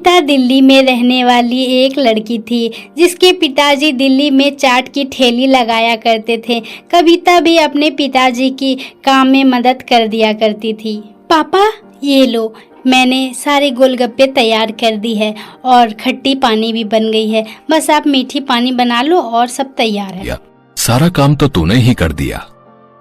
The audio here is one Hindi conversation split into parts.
कविता दिल्ली में रहने वाली एक लड़की थी जिसके पिताजी दिल्ली में चाट की ठेली लगाया करते थे। कविता भी अपने पिताजी की काम में मदद कर दिया करती थी। पापा ये लो, मैंने सारे गोलगप्पे तैयार कर दी है और खट्टी पानी भी बन गई है, बस आप मीठी पानी बना लो और सब तैयार है। सारा काम तो तूने ही कर दिया।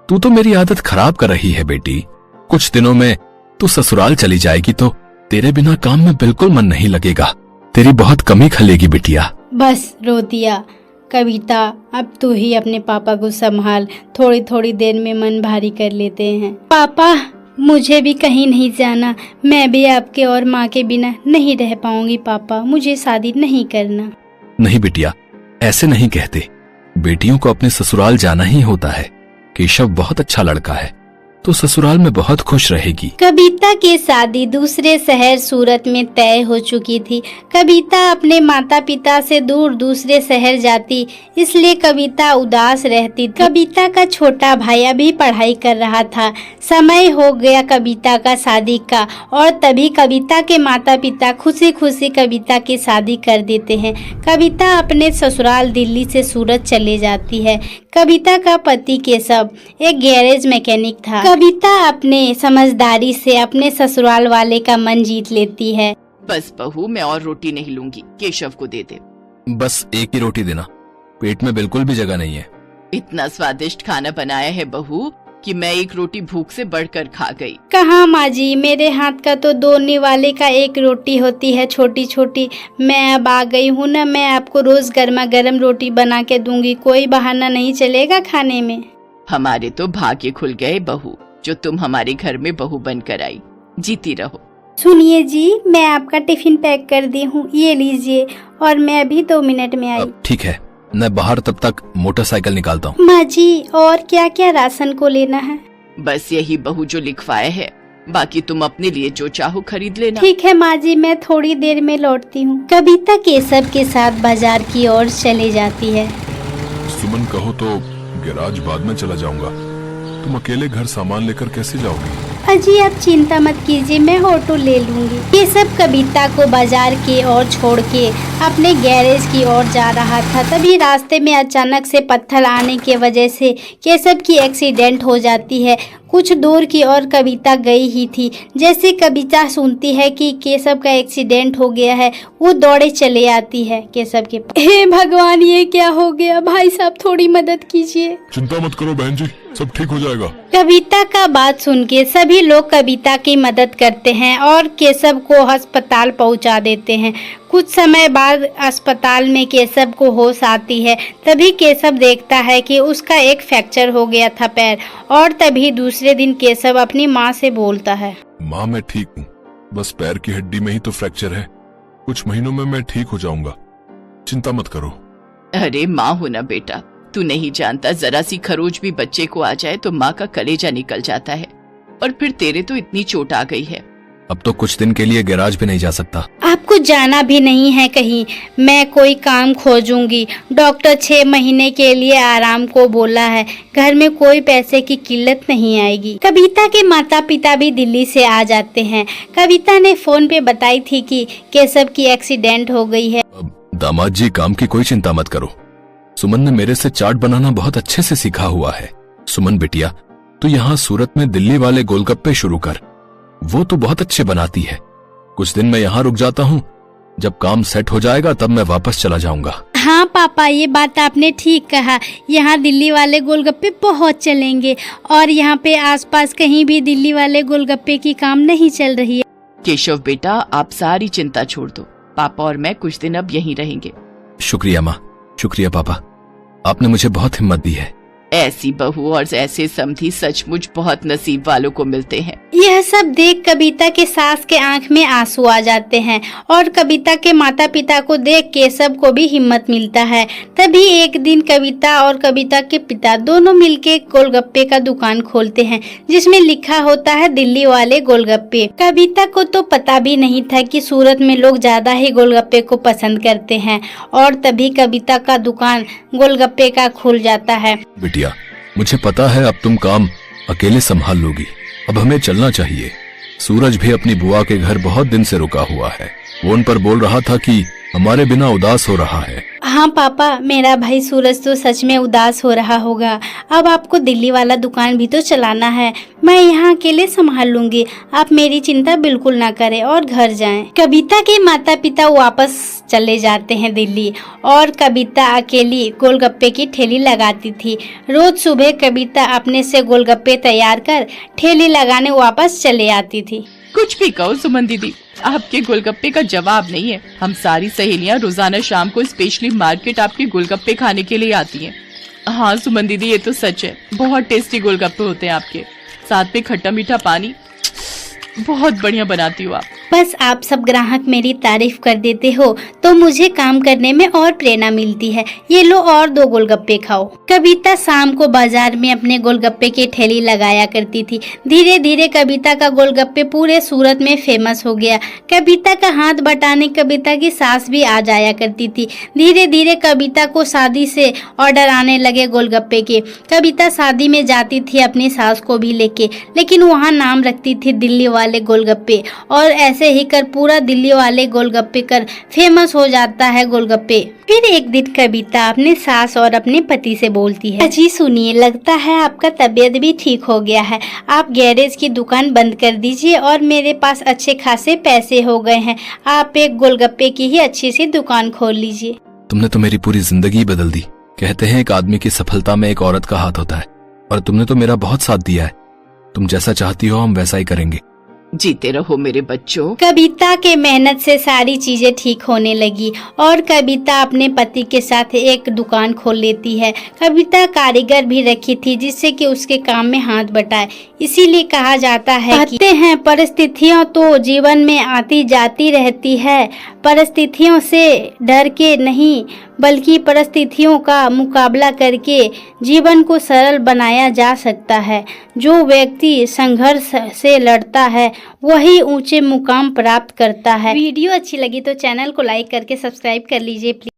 तू तो मेरी आदत खराब कर रही है बेटी। कुछ दिनों में तू ससुराल चली जाएगी तो तेरे बिना काम में बिल्कुल मन नहीं लगेगा। तेरी बहुत कमी खलेगी बिटिया। बस रो दिया। कविता अब तू ही अपने पापा को संभाल, थोड़ी थोड़ी देर में मन भारी कर लेते हैं। पापा मुझे भी कहीं नहीं जाना, मैं भी आपके और माँ के बिना नहीं रह पाऊंगी। पापा मुझे शादी नहीं करना। नहीं बिटिया, ऐसे नहीं कहते। बेटियों को अपने ससुराल जाना ही होता है। केशव बहुत अच्छा लड़का है, तो ससुराल में बहुत खुश रहेगी। कविता की शादी दूसरे शहर सूरत में तय हो चुकी थी। कविता अपने माता पिता से दूर दूसरे शहर जाती, इसलिए कविता उदास रहती। कविता का छोटा भाई अभी पढ़ाई कर रहा था। समय हो गया कविता का शादी का, और तभी कविता के माता पिता खुशी खुशी कविता की शादी कर देते हैं। कविता अपने ससुराल दिल्ली से सूरत चले जाती है। कविता का पति केशव एक गैरेज मैकेनिक था। कविता अपने समझदारी से अपने ससुराल वाले का मन जीत लेती है। बस बहू, मैं और रोटी नहीं लूंगी, केशव को दे दे। बस एक ही रोटी देना, पेट में बिल्कुल भी जगह नहीं है। इतना स्वादिष्ट खाना बनाया है बहू कि मैं एक रोटी भूख से बढ़कर खा गई। कहाँ माँ जी, मेरे हाथ का तो दोने वाले का एक रोटी होती है छोटी छोटी। मैं अब आ गई हूँ ना, मैं आपको रोज गर्मा गर्म रोटी बना के दूंगी, कोई बहाना नहीं चलेगा खाने में। हमारे तो भाग्य खुल गए बहू, जो तुम हमारे घर में बहू बनकर आई। जीती रहो। सुनिए जी, मैं आपका टिफिन पैक कर दी हूँ, ये लीजिए, और मैं अभी 2 मिनट में आई। ठीक है, मैं बाहर तब तक मोटरसाइकिल निकालता हूँ। माँ जी, और क्या क्या राशन को लेना है? बस यही बहू जो लिखवाया है, बाकी तुम अपने लिए जो चाहो खरीद लेना। ठीक है माँ जी, मैं थोड़ी देर में लौटती हूँ। कविता केशव के साथ बाजार की ओर चले जाती है। सुमन कहो तो गैराज बाद में चला जाऊंगा, तुम अकेले घर सामान लेकर कैसे जाओगी? अजी आप चिंता मत कीजिए, मैं ऑटो ले लूंगी। ये सब कविता को बाजार की ओर छोड़ के अपने गैरेज की ओर जा रहा था। तभी रास्ते में अचानक से पत्थर आने की वजह से केशव की एक्सीडेंट हो जाती है। कुछ दूर की ओर कविता गई ही थी। जैसे कविता सुनती है कि केशव का एक्सीडेंट हो गया है, वो दौड़े चले आती है केशव के पास। हे भगवान, ये क्या हो गया? भाई साहब थोड़ी मदद कीजिए। चिंता मत करो बहन जी, सब ठीक हो जाएगा। कविता का बात सुन के सभी लोग कविता की मदद करते हैं और केशव को अस्पताल पहुंचा देते हैं। कुछ समय बाद अस्पताल में केशव को होश आती है। तभी केशव देखता है कि उसका एक फ्रैक्चर हो गया था पैर, और तभी दूसरे दिन केशव अपनी माँ से बोलता है, माँ मैं ठीक हूँ, बस पैर की हड्डी में ही तो फ्रैक्चर है, कुछ महीनों में मैं ठीक हो जाऊंगा, चिंता मत करो। अरे माँ हो ना बेटा, तू नहीं जानता, जरा सी खरोच भी बच्चे को आ जाए तो माँ का कलेजा निकल जाता है, और फिर तेरे तो इतनी चोट आ गई है। अब तो कुछ दिन के लिए गैराज भी नहीं जा सकता। आपको जाना भी नहीं है कहीं, मैं कोई काम खोजूंगी। डॉक्टर 6 महीने के लिए आराम को बोला है, घर में कोई पैसे की किल्लत नहीं आएगी। कविता के माता पिता भी दिल्ली से आ जाते हैं। कविता ने फोन पे बताई थी कि केशव की एक्सीडेंट हो गई है। दामाद जी, काम की कोई चिंता मत करो, सुमन ने मेरे से चाट बनाना बहुत अच्छे से सीखा हुआ है। सुमन बिटिया, तू यहाँ सूरत में दिल्ली वाले गोलगप्पे शुरू कर, वो तो बहुत अच्छे बनाती है। कुछ दिन मैं यहाँ रुक जाता हूँ, जब काम सेट हो जाएगा तब मैं वापस चला जाऊंगा। हाँ पापा, ये बात आपने ठीक कहा, यहाँ दिल्ली वाले गोलगप्पे बहुत चलेंगे, और यहाँ पे आसपास कहीं भी दिल्ली वाले गोलगप्पे की काम नहीं चल रही है। केशव बेटा, आप सारी चिंता छोड़ दो, पापा और मैं कुछ दिन अब यहीं रहेंगे। शुक्रिया माँ, शुक्रिया पापा, आपने मुझे बहुत हिम्मत दी है। ऐसी बहू और ऐसे समधी सचमुच बहुत नसीब वालों को मिलते हैं। यह सब देख कविता के सास के आंख में आंसू आ जाते हैं, और कविता के माता पिता को देख केशव को भी हिम्मत मिलता है। तभी एक दिन कविता और कविता के पिता दोनों मिलके गोलगप्पे का दुकान खोलते हैं, जिसमें लिखा होता है दिल्ली वाले गोलगप्पे। कविता को तो पता भी नहीं था कि सूरत में लोग ज्यादा ही गोलगप्पे को पसंद करते हैं, और तभी कविता का दुकान गोलगप्पे का खुल जाता है। बिटिया, मुझे पता है अब तुम काम अकेले संभाल लोगी, अब हमें चलना चाहिए। सूरज भी अपनी बुआ के घर बहुत दिन से रुका हुआ है। फोन पर बोल रहा था कि हमारे बिना उदास हो रहा है। हाँ पापा, मेरा भाई सूरज तो सच में उदास हो रहा होगा। अब आपको दिल्ली वाला दुकान भी तो चलाना है। मैं यहाँ अकेले संभाल लूंगी, आप मेरी चिंता बिल्कुल ना करें और घर जाएं। कविता के माता पिता वापस चले जाते हैं दिल्ली और कविता अकेली गोलगप्पे की ठेली लगाती थी। रोज सुबह कविता अपने से गोलगप्पे तैयार कर ठेली लगाने वापस चले आती थी। कुछ भी कहो सुमन दीदी, आपके गोलगप्पे का जवाब नहीं है। हम सारी सहेलियां रोजाना शाम को स्पेशली मार्केट आपके गोलगप्पे खाने के लिए आती हैं। हाँ सुमन दीदी, ये तो सच है, बहुत टेस्टी गोलगप्पे होते हैं आपके, साथ में खट्टा मीठा पानी, बहुत बढ़िया बनाती हो आप। बस आप सब ग्राहक मेरी तारीफ कर देते हो तो मुझे काम करने में और प्रेरणा मिलती है। ये लो और 2 गोलगप्पे खाओ। कविता शाम को बाजार में अपने गोलगप्पे की ठेली लगाया करती थी। धीरे धीरे कविता का गोलगप्पे पूरे सूरत में फेमस हो गया। कविता का हाथ बटाने कविता की सास भी आ जाया करती थी। धीरे धीरे कविता को शादी से ऑर्डर आने लगे गोलगप्पे के। कविता शादी में जाती थी अपनी सास को भी लेके, लेकिन वहाँ नाम रखती थी दिल्ली वाले गोलगप्पे, और ऐसे ही कर पूरा दिल्ली वाले गोलगप्पे कर फेमस हो जाता है गोलगप्पे। फिर एक दिन कविता अपने सास और अपने पति से बोलती है, अजी सुनिए, लगता है आपका तबीयत भी ठीक हो गया है। आप गैरेज की दुकान बंद कर दीजिए और मेरे पास अच्छे खासे पैसे हो गए हैं। आप एक गोलगप्पे की ही अच्छी सी दुकान खोल लीजिए। तुमने तो मेरी पूरी जिंदगी बदल दी। कहते हैं एक आदमी की सफलता में एक औरत का हाथ होता है, और तुमने तो मेरा बहुत साथ दिया है। तुम जैसा चाहती हो हम वैसा ही करेंगे। जीते रहो मेरे बच्चों। कविता के मेहनत से सारी चीजें ठीक होने लगी और कविता अपने पति के साथ एक दुकान खोल लेती है। कविता कारीगर भी रखी थी जिससे कि उसके काम में हाथ बटाए। इसीलिए कहा जाता है कहते हैं परिस्थितियां तो जीवन में आती जाती रहती है, परिस्थितियों से डर के नहीं बल्कि परिस्थितियों का मुकाबला करके जीवन को सरल बनाया जा सकता है। जो व्यक्ति संघर्ष से लड़ता है वही ऊंचे मुकाम प्राप्त करता है। वीडियो अच्छी लगी तो चैनल को लाइक करके सब्सक्राइब कर लीजिए प्लीज।